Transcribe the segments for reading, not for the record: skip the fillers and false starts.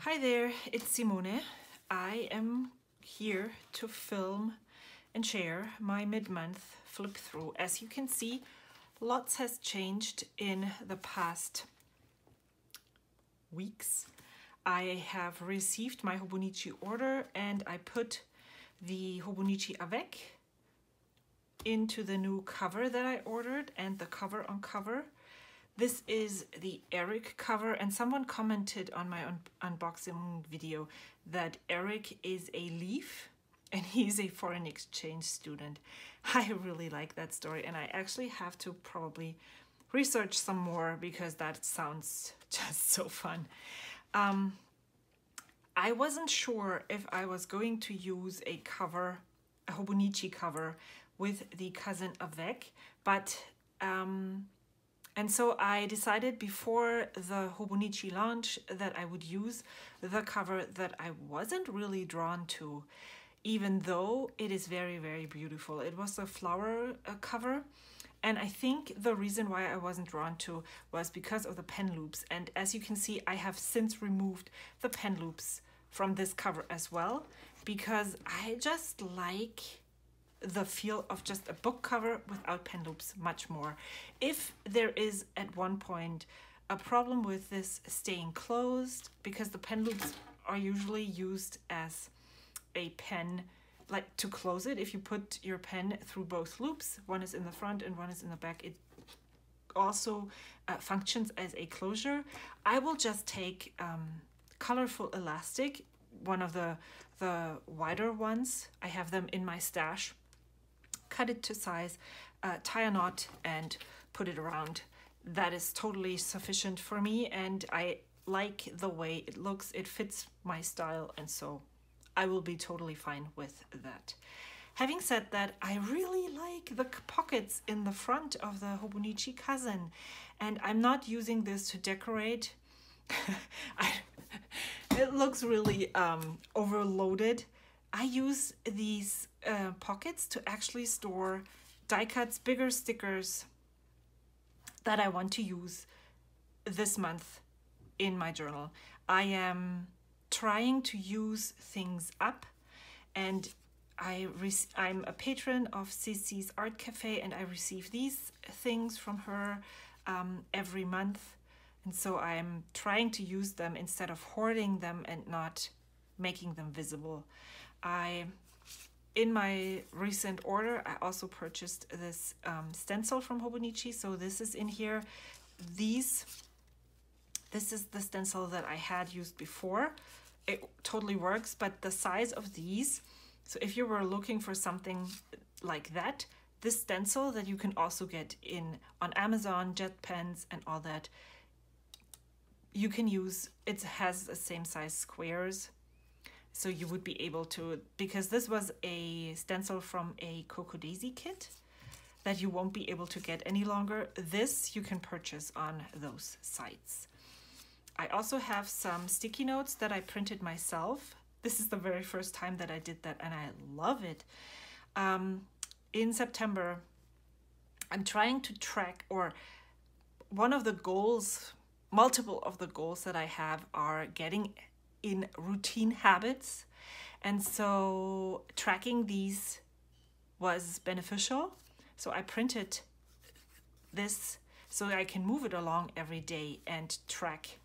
Hi there, it's Simone. I am here to film and share my mid-month flip through. As you can see, lots has changed in the past weeks. I have received my Hobonichi order and I put the Hobonichi avec into the new cover that I ordered and the cover on cover. This is the Eric cover, and someone commented on my unboxing video that Eric is a leaf and he's a foreign exchange student. I really like that story, and I actually have to probably research some more because that sounds just so fun. I wasn't sure if I was going to use a cover, a Hobonichi cover with the Cousin Avec, but and so I decided before the Hobonichi launch that I would use the cover that I wasn't really drawn to, even though it is very, very beautiful. It was a flower cover, and I think the reason why I wasn't drawn to was because of the pen loops. And as you can see, I have since removed the pen loops from this cover as well, because I just like the feel of just a book cover without pen loops much more. If there is at one point a problem with this staying closed, because the pen loops are usually used as a pen, like to close it. If you put your pen through both loops, one is in the front and one is in the back, it also functions as a closure. I will just take colorful elastic, one of the wider ones. I have them in my stash. Cut it to size, tie a knot and put it around. That is totally sufficient for me, and I like the way it looks. It fits my style, and so I will be totally fine with that. Having said that, I really like the pockets in the front of the Hobonichi Cousin, and I'm not using this to decorate. It looks really overloaded. I use these pockets to actually store die cuts, bigger stickers that I want to use this month in my journal. I am trying to use things up, and I'm a patron of Cece's Art Cafe, and I receive these things from her every month, and so I'm trying to use them instead of hoarding them and not making them visible. In my recent order, I also purchased this stencil from Hobonichi, so this is in here. This is the stencil that I had used before. It totally works, but the size of these, so if you were looking for something like that, this stencil that you can also get on Amazon, Jet Pens and all that, you can use. It has the same size squares. So you would be able to, because this was a stencil from a Coco Daisy kit that you won't be able to get any longer. This you can purchase on those sites. I also have some sticky notes that I printed myself. This is the very first time that I did that, and I love it. In September, I'm trying to track, or one of the goals, multiple of the goals that I have are getting in routine habits, and so tracking these was beneficial. So I printed this so I can move it along every day and track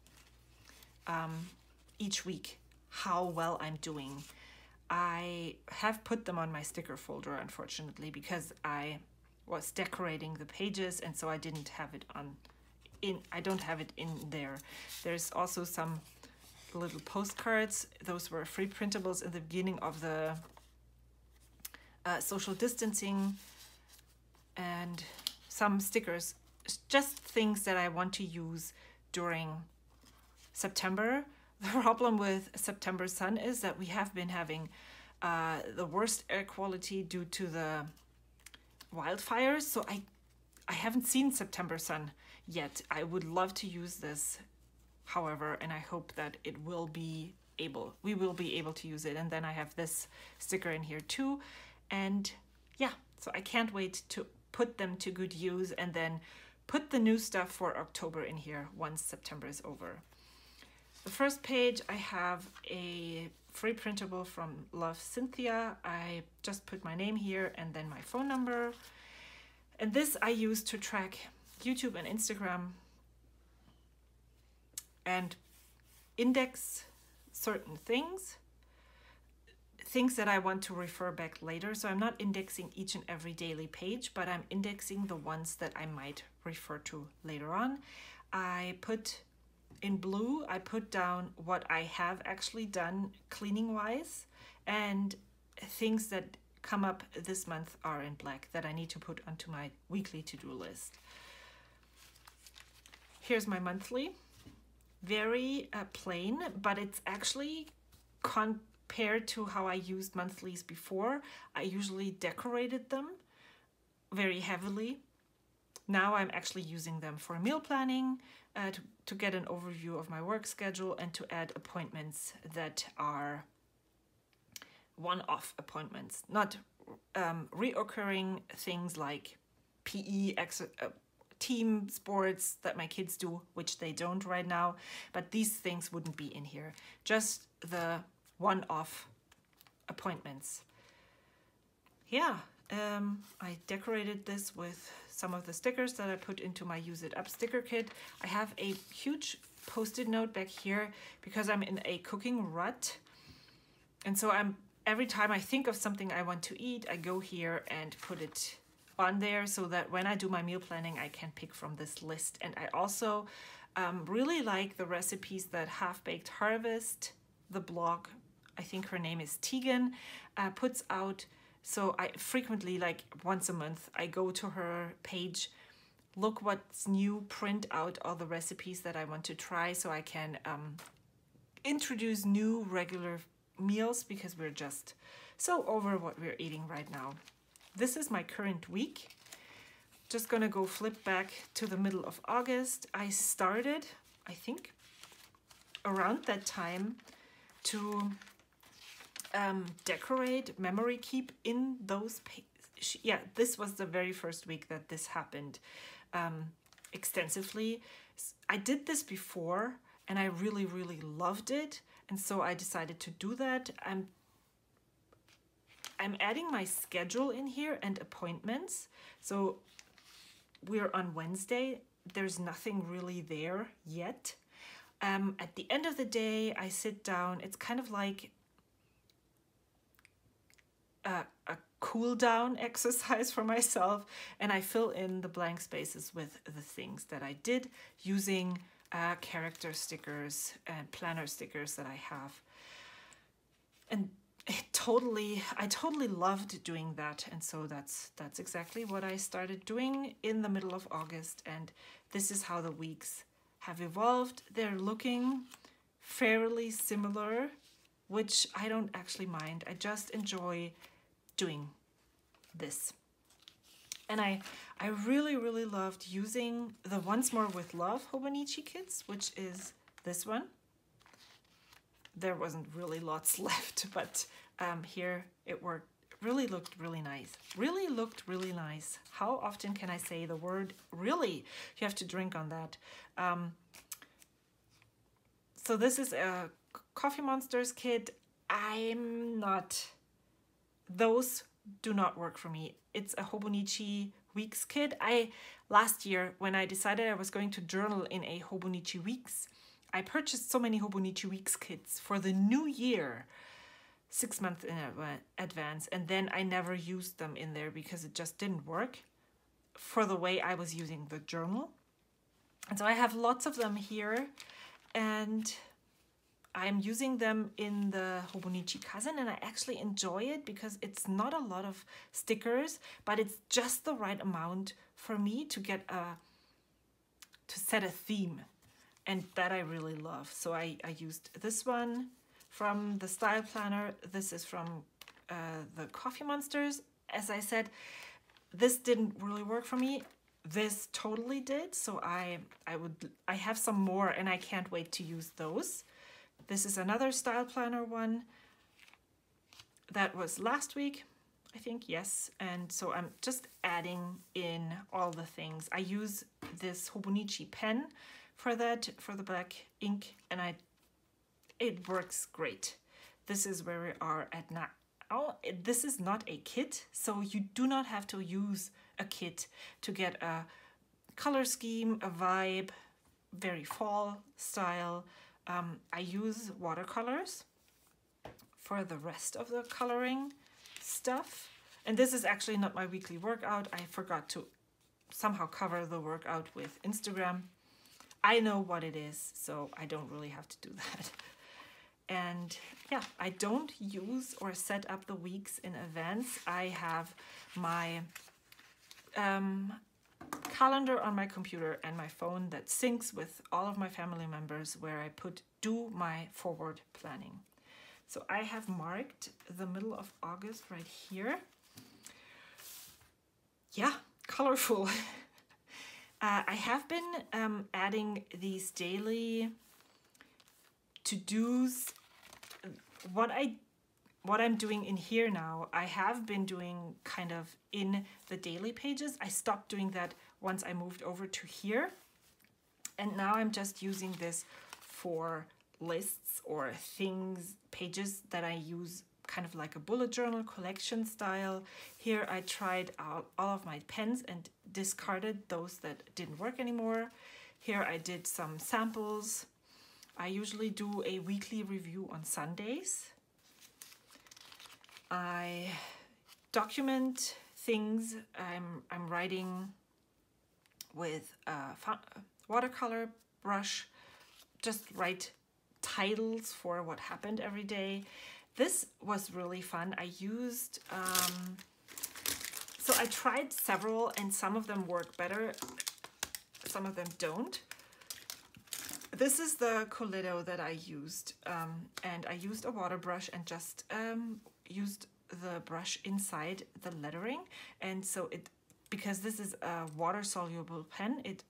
each week how well I'm doing. I have put them on my sticker folder, unfortunately, because I was decorating the pages, and so I didn't have it I don't have it in there. There's also some little postcards. Those were free printables in the beginning of the social distancing, and some stickers, just things that I want to use during September. The problem with September sun is that we have been having the worst air quality due to the wildfires, so I haven't seen September sun yet. I would love to use this, however, and I hope that we will be able to use it. And then I have this sticker in here too, and yeah, so I can't wait to put them to good use and then put the new stuff for October in here once September is over. the first page, I have a free printable from Love Cynthia. I just put my name here and then my phone number. And this I use to track YouTube and Instagram and index certain things that I want to refer back later. So I'm not indexing each and every daily page, but I'm indexing the ones that I might refer to later on. I put in blue, I put down what I have actually done cleaning wise, and things that come up this month are in black that I need to put onto my weekly to-do list. Here's my monthly. Very plain, but it's actually compared to how I used monthlies before. I usually decorated them very heavily. Now I'm actually using them for meal planning, to get an overview of my work schedule and to add appointments that are one-off appointments, not reoccurring things like PE, team sports that my kids do, which they don't right now, but these things wouldn't be in here. Just the one-off appointments. Yeah, I decorated this with some of the stickers that I put into my Use It Up sticker kit. I have a huge Post-it note back here because I'm in a cooking rut. And so every time I think of something I want to eat, I go here and put it on there so that when I do my meal planning, I can pick from this list. And I also really like the recipes that Half Baked Harvest, the blog, I think her name is Tegan, puts out. So I frequently, like once a month, I go to her page, look what's new, print out all the recipes that I want to try so I can introduce new regular meals because we're just so over what we're eating right now. This is my current week. Just gonna go flip back to the middle of August. I started, I think, around that time to decorate, memory keep in those pages. Yeah, this was the very first week that this happened extensively. I did this before and I really, really loved it. And so I decided to do that. I'm adding my schedule in here and appointments. So we're on Wednesday. There's nothing really there yet. At the end of the day, I sit down. It's kind of like a cool down exercise for myself, and I fill in the blank spaces with the things that I did using character stickers and planner stickers that I have. And I totally loved doing that, and so that's exactly what I started doing in the middle of August, and this is how the weeks have evolved. They're looking fairly similar, which I don't actually mind. I just enjoy doing this. And I really, really loved using the Once More with Love Hobonichi kits, which is this one. There wasn't really lots left, but here it worked. Really looked really nice. Really looked really nice. How often can I say the word really? You have to drink on that. So this is a Coffee Monsters kit. Those do not work for me. It's a Hobonichi Weeks kit. Last year, when I decided I was going to journal in a Hobonichi Weeks, I purchased so many Hobonichi Weeks kits for the new year, 6 months in advance, and then I never used them in there because it just didn't work for the way I was using the journal. And so I have lots of them here, and I'm using them in the Hobonichi Cousin, and I actually enjoy it because it's not a lot of stickers, but it's just the right amount for me to get to set a theme, and that I really love. So I used this one from the Style Planner. This is from the Coffee Monsters. As I said, this didn't really work for me. This totally did. So I have some more, and I can't wait to use those. This is another Style Planner one that was last week, I think, yes. And so I'm just adding in all the things. I use this Hobonichi pen for that, for the black ink, and I it works great. This is where we are at now. This is not a kit, so you do not have to use a kit to get a color scheme, a vibe, very fall style. I use watercolors for the rest of the coloring stuff. And this is actually not my weekly workout. I forgot to somehow cover the workout with Instagram. I know what it is, so I don't really have to do that. And yeah, I don't use or set up the weeks in advance. I have my calendar on my computer and my phone that syncs with all of my family members, where I do my forward planning. So I have marked the middle of August right here. Yeah, colorful. I have been adding these daily to-dos. What I'm doing in here now, I have been doing kind of in the daily pages. I stopped doing that once I moved over to here. And now I'm just using this for lists or things, pages that I use kind of like a bullet journal collection style. Here I tried out all of my pens and discarded those that didn't work anymore. Here I did some samples. I usually do a weekly review on Sundays. I document things I'm writing with a watercolor brush. Just write titles for what happened every day. This was really fun. I used, so I tried several and some of them work better, some of them don't. This is the Coleto that I used, and I used a water brush and just used the brush inside the lettering. And so because this is a water soluble pen, it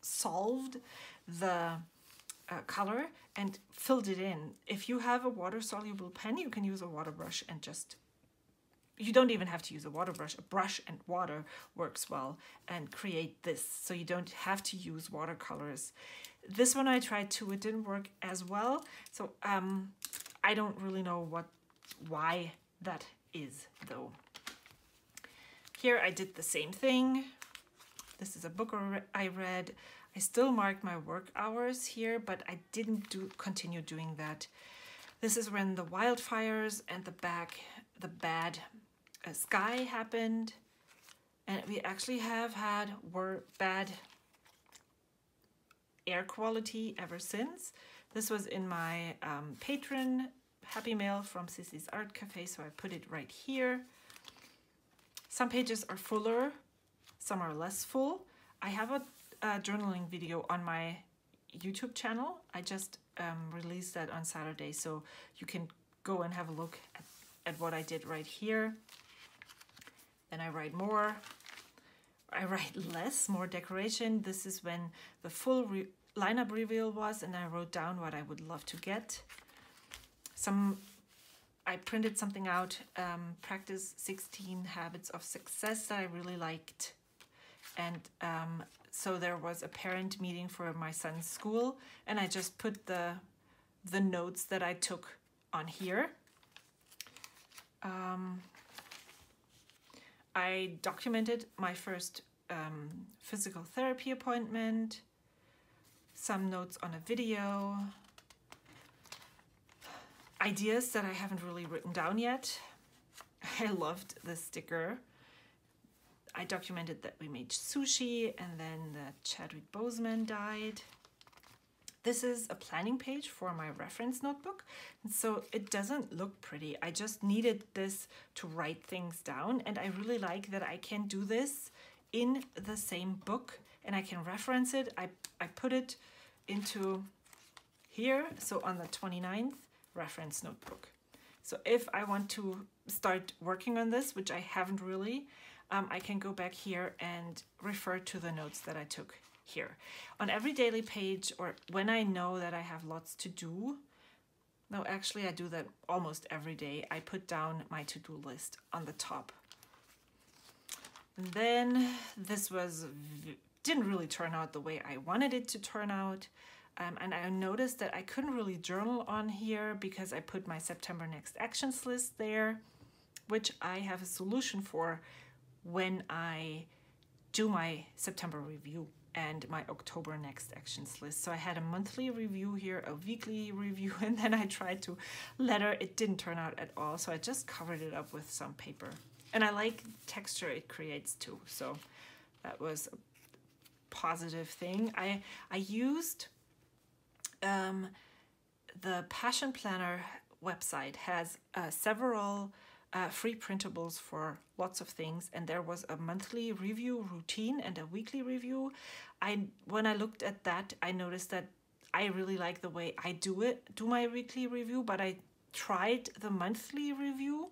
solved the color and filled it in. If you have a water soluble pen, you can use a water brush and you don't even have to use a water brush. A brush and water works well and create this, so you don't have to use watercolors. This one I tried too, it didn't work as well. So I don't really know why that is though. Here I did the same thing. This is a book I read. I still marked my work hours here, but I didn't continue doing that. This is when the wildfires and the bad sky happened, and we actually have had bad air quality ever since. This was in my patron Happy Mail from Sissy's Art Cafe, so I put it right here. Some pages are fuller, some are less full. I have a journaling video on my YouTube channel. I just released that on Saturday, so you can go and have a look at what I did right here. Then I write more. I write less, more decoration. This is when the full lineup reveal was, and I wrote down what I would love to get. I printed something out, Practice 16 Habits of Success, that I really liked. And so there was a parent meeting for my son's school, and I just put the notes that I took on here. I documented my first physical therapy appointment, some notes on a video, ideas that I haven't really written down yet. I loved this sticker. I documented that we made sushi and then that Chadwick Boseman died. This is a planning page for my reference notebook, and so it doesn't look pretty. I just needed this to write things down, and I really like that I can do this in the same book and I can reference it. I put it into here, so on the 29th, reference notebook. So if I want to start working on this, which I haven't really, I can go back here and refer to the notes that I took here. On every daily page, or when I know that I have lots to do, no, actually I do that almost every day, I put down my to-do list on the top. And then this didn't really turn out the way I wanted it to turn out. And I noticed that I couldn't really journal on here because I put my September Next Actions list there, which I have a solution for when I do my September review and my October Next Actions list. So I had a monthly review here, a weekly review, and then I tried to letter. It didn't turn out at all, so I just covered it up with some paper. And I like the texture it creates too, so that was a positive thing. I used the Passion Planner website has several free printables for lots of things, and there was a monthly review routine and a weekly review. When I looked at that, I noticed that I really like the way I do my weekly review, but I tried the monthly review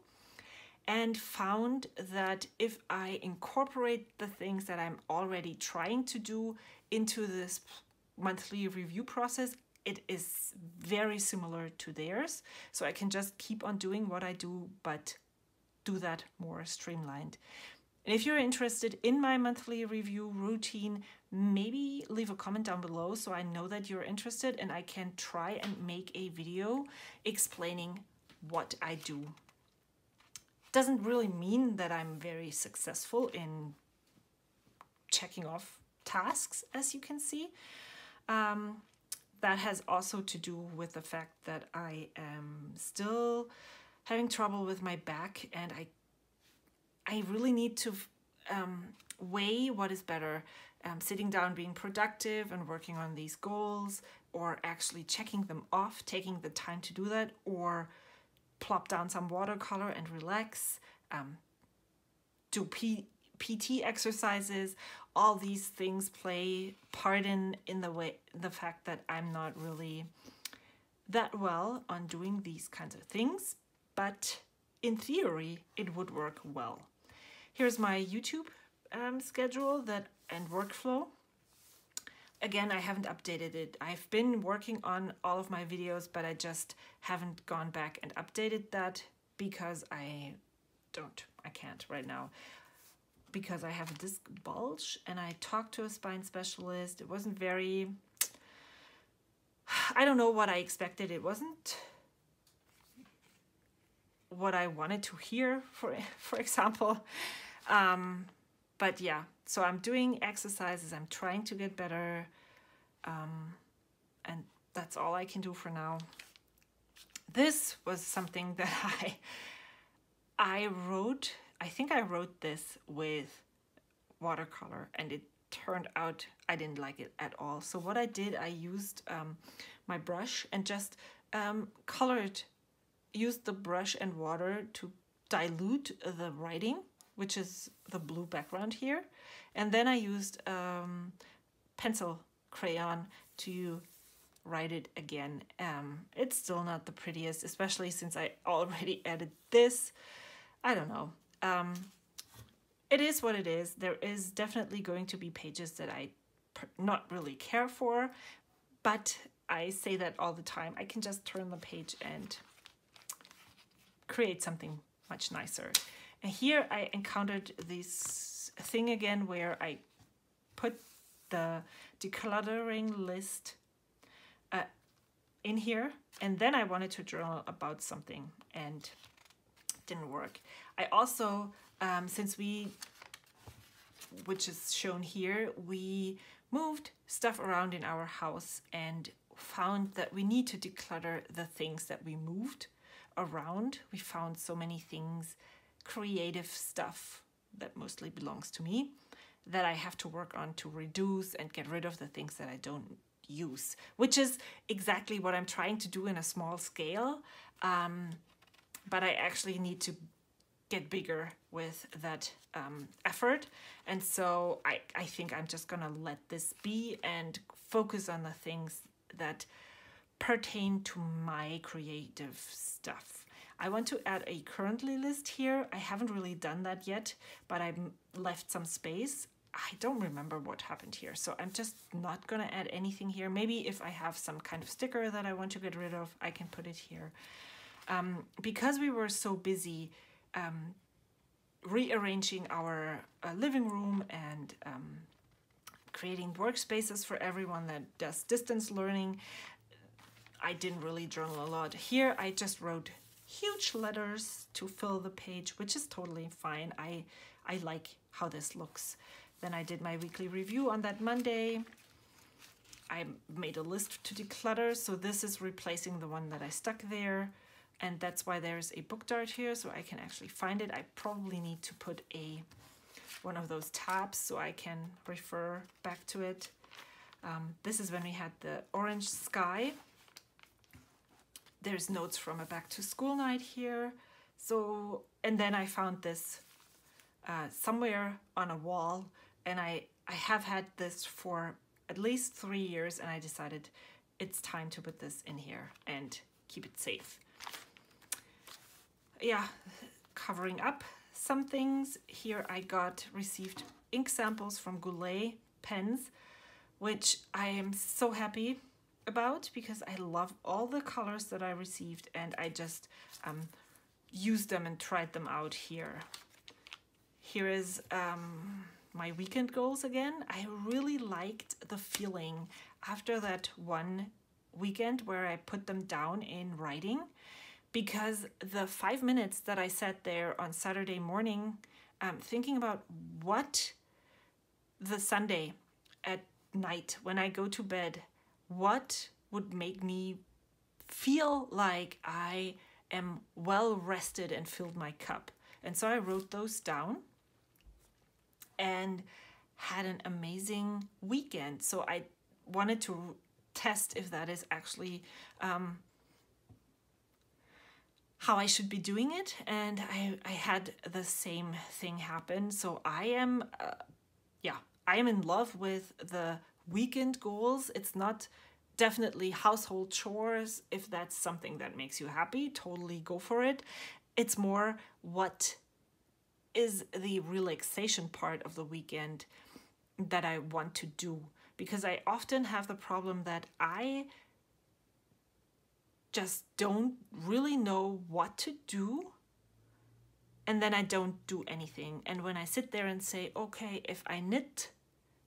and found that if I incorporate the things that I'm already trying to do into this monthly review process, it is very similar to theirs. So I can just keep on doing what I do, but do that more streamlined. And if you're interested in my monthly review routine, maybe leave a comment down below so I know that you're interested and I can try and make a video explaining what I do. Doesn't really mean that I'm very successful in checking off tasks, as you can see. That has also to do with the fact that I am still having trouble with my back, and I really need to weigh what is better, sitting down, being productive and working on these goals, or actually checking them off, taking the time to do that, or plop down some watercolor and relax, do PT exercises. All these things play part in the fact that I'm not really that well on doing these kinds of things, but in theory it would work well. Here's my YouTube schedule and workflow. Again, I haven't updated it. I've been working on all of my videos, but I just haven't gone back and updated that because I can't right now, because I have a disc bulge and I talked to a spine specialist. It wasn't very, I don't know what I expected. It wasn't what I wanted to hear, for example. But yeah, so I'm doing exercises, I'm trying to get better, and that's all I can do for now. This was something that I wrote. I think I wrote this with watercolor, and it turned out I didn't like it at all. So what I did, I used my brush and just used the brush and water to dilute the writing, which is the blue background here. And then I used pencil crayon to write it again. It's still not the prettiest, especially since I already added this. I don't know. It is what it is. There is definitely going to be pages that I not really care for, but I say that all the time. I can just turn the page and create something much nicer. And here I encountered this thing again where I put the decluttering list in here, and then I wanted to journal about something and it didn't work. I also, which is shown here, we moved stuff around in our house and found that we need to declutter the things that we moved around. We found so many things, creative stuff that mostly belongs to me, that I have to work on to reduce and get rid of the things that I don't use, which is exactly what I'm trying to do in a small scale. But I actually need to get bigger with that effort. And so I think I'm just gonna let this be and focus on the things that pertain to my creative stuff. I want to add a currently list here. I haven't really done that yet, but I've left some space. I don't remember what happened here, so I'm just not gonna add anything here. Maybe if I have some kind of sticker that I want to get rid of, I can put it here. Because we were so busy rearranging our living room and creating workspaces for everyone that does distance learning. I didn't really journal a lot. Here I just wrote huge letters to fill the page, which is totally fine. I like how this looks. Then I did my weekly review on that Monday. I made a list to declutter, so this is replacing the one that I stuck there, and that's why there's a book dart here, so I can actually find it. I probably need to put one of those tabs so I can refer back to it. This is when we had the orange sky. There's notes from a back to school night here. So, and then I found this somewhere on a wall, and I have had this for at least 3 years, and I decided it's time to put this in here and keep it safe. Yeah, covering up some things. Here I received ink samples from Goulet pens, which I am so happy about because I love all the colors that I received, and I just used them and tried them out here. Here is my weekend goals again. I really liked the feeling after that one weekend where I put them down in writing, because the 5 minutes that I sat there on Saturday morning thinking about what the Sunday at night when I go to bed, what would make me feel like I am well rested and filled my cup. And so I wrote those down and had an amazing weekend. So I wanted to test if that is actually how I should be doing it, and I had the same thing happen. So I am in love with the weekend goals. It's not definitely household chores. If that's something that makes you happy, totally go for it. It's more what is the relaxation part of the weekend that I want to do, because I often have the problem that I just don't really know what to do, and then I don't do anything. And when I sit there and say, okay, if I knit,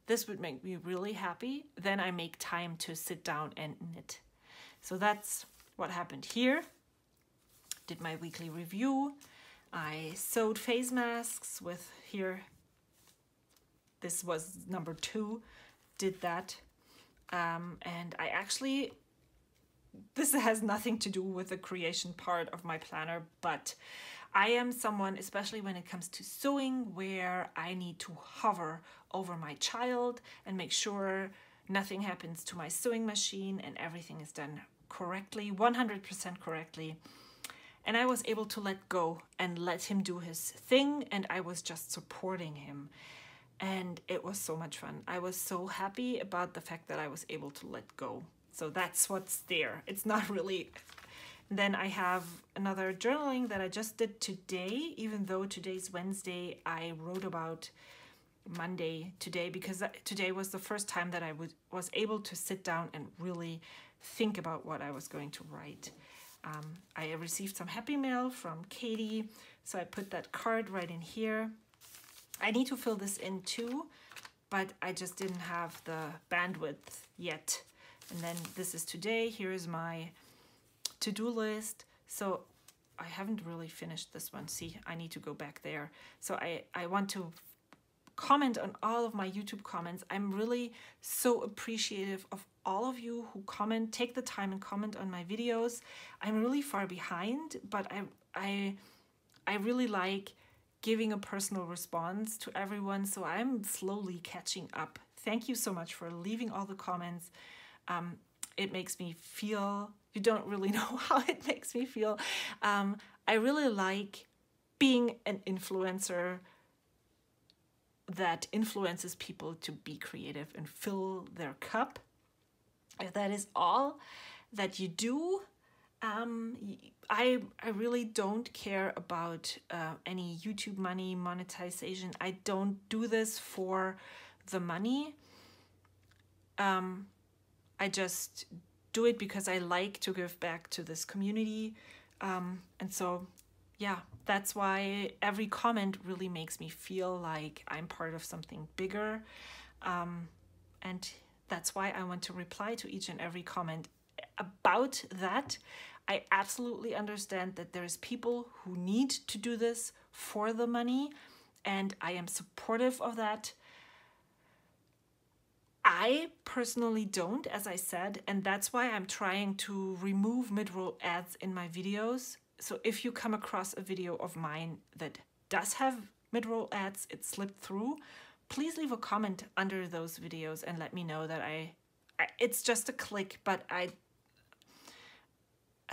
this would make me really happy, then I make time to sit down and knit. So that's what happened here. Did my weekly review. I sewed face masks with here. This was number 2. Did that. And I actually, this has nothing to do with the creation part of my planner, but I am someone, especially when it comes to sewing, where I need to hover over my child and make sure nothing happens to my sewing machine and everything is done correctly, 100% correctly. And I was able to let go and let him do his thing, and I was just supporting him. And it was so much fun. I was so happy about the fact that I was able to let go. So that's what's there. It's not really... Then I have another journaling that I just did today, even though today's Wednesday. I wrote about Monday today because today was the first time that I was able to sit down and really think about what I was going to write. I received some happy mail from Katie, so I put that card right in here. I need to fill this in too, but I just didn't have the bandwidth yet. And then this is today. Here is my to-do list. So I haven't really finished this one. See, I need to go back there. So I want to comment on all of my YouTube comments. I'm really so appreciative of all of you who comment, take the time and comment on my videos. I'm really far behind, but I really like giving a personal response to everyone, so I'm slowly catching up. Thank you so much for leaving all the comments. It makes me feel, you don't really know how it makes me feel. I really like being an influencer that influences people to be creative and fill their cup. If that is all that you do, I really don't care about any YouTube money, monetization. I don't do this for the money. I just do it because I like to give back to this community. And so, yeah, that's why every comment really makes me feel like I'm part of something bigger. and that's why I want to reply to each and every comment about that. I absolutely understand that there's people who need to do this for the money, and I am supportive of that. I personally don't, as I said, and that's why I'm trying to remove mid-roll ads in my videos. So if you come across a video of mine that does have mid-roll ads, it slipped through, please leave a comment under those videos and let me know that it's just a click, but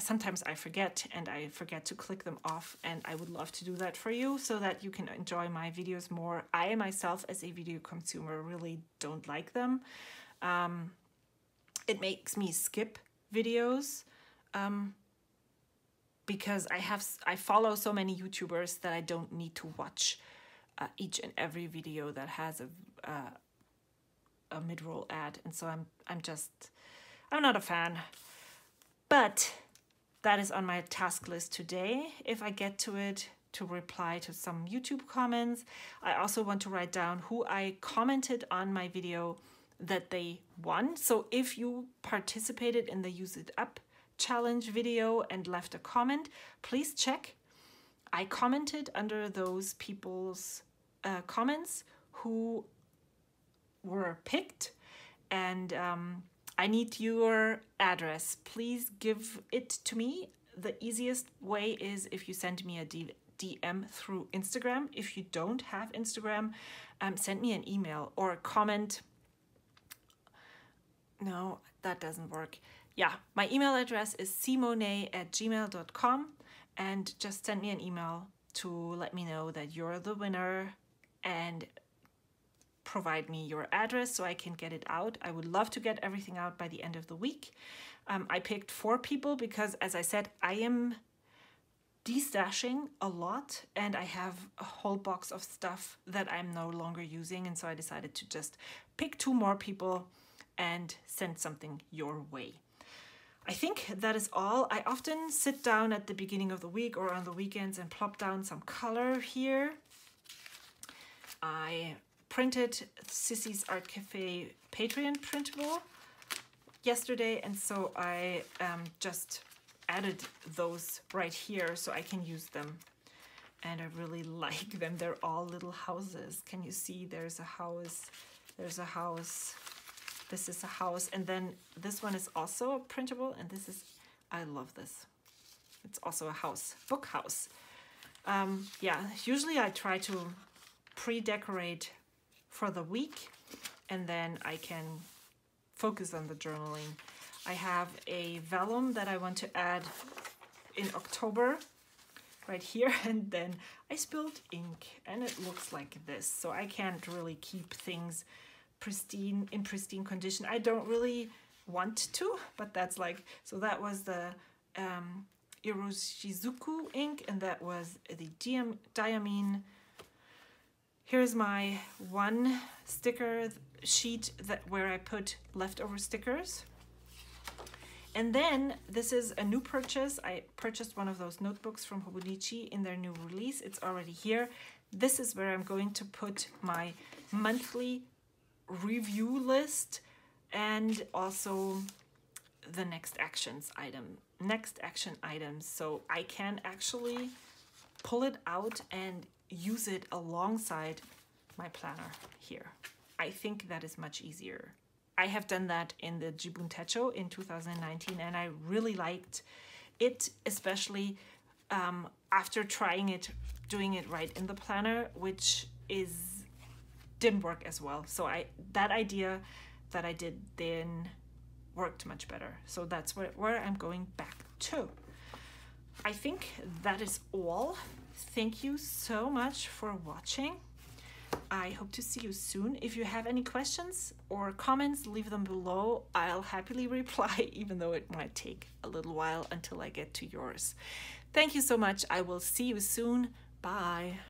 sometimes I forget, and I forget to click them off, and I would love to do that for you so that you can enjoy my videos more. I myself, as a video consumer, really don't like them. It makes me skip videos because I follow so many YouTubers that I don't need to watch each and every video that has a mid-roll ad, and so I'm not a fan. But that is on my task list today, if I get to it, to reply to some YouTube comments. I also want to write down who I commented on my video that they won. So if you participated in the Use It Up challenge video and left a comment, please check. I commented under those people's comments who were picked, and I need your address. Please give it to me. The easiest way is if you send me a DM through Instagram. If you don't have Instagram, send me an email or comment. No, that doesn't work. Yeah, my email address is simone@gmail.com, and just send me an email to let me know that you're the winner and provide me your address so I can get it out. I would love to get everything out by the end of the week. I picked 4 people because, as I said, I am destashing a lot and I have a whole box of stuff that I'm no longer using, and so I decided to just pick 2 more people and send something your way. I think that is all. I often sit down at the beginning of the week or on the weekends and plop down some color here. I printed Sissy's Art Cafe Patreon printable yesterday, and so I just added those right here so I can use them, and I really like them. They're all little houses. Can you see? There's a house, there's a house, this is a house, and then this one is also a printable, and this is, I love this. It's also a house, book house. Yeah, usually I try to pre-decorate for the week, and then I can focus on the journaling. I have a vellum that I want to add in October right here, and then I spilled ink and it looks like this, so I can't really keep things in pristine condition. I don't really want to, but that's like, so that was the Iroshizuku ink, and that was the diamine. Here's my one sticker sheet where I put leftover stickers. And then this is a new purchase. I purchased one of those notebooks from Hobonichi in their new release. It's already here. This is where I'm going to put my monthly review list and also the next action items. So I can actually pull it out and use it alongside my planner here. I think that is much easier. I have done that in the Jibun Techo in 2019, and I really liked it, especially after trying it, doing it right in the planner, which didn't work as well. So that idea that I did then worked much better. So that's where I'm going back to. I think that is all. Thank you so much for watching. I hope to see you soon. If you have any questions or comments, leave them below. I'll happily reply, even though it might take a little while until I get to yours. Thank you so much. I will see you soon. Bye.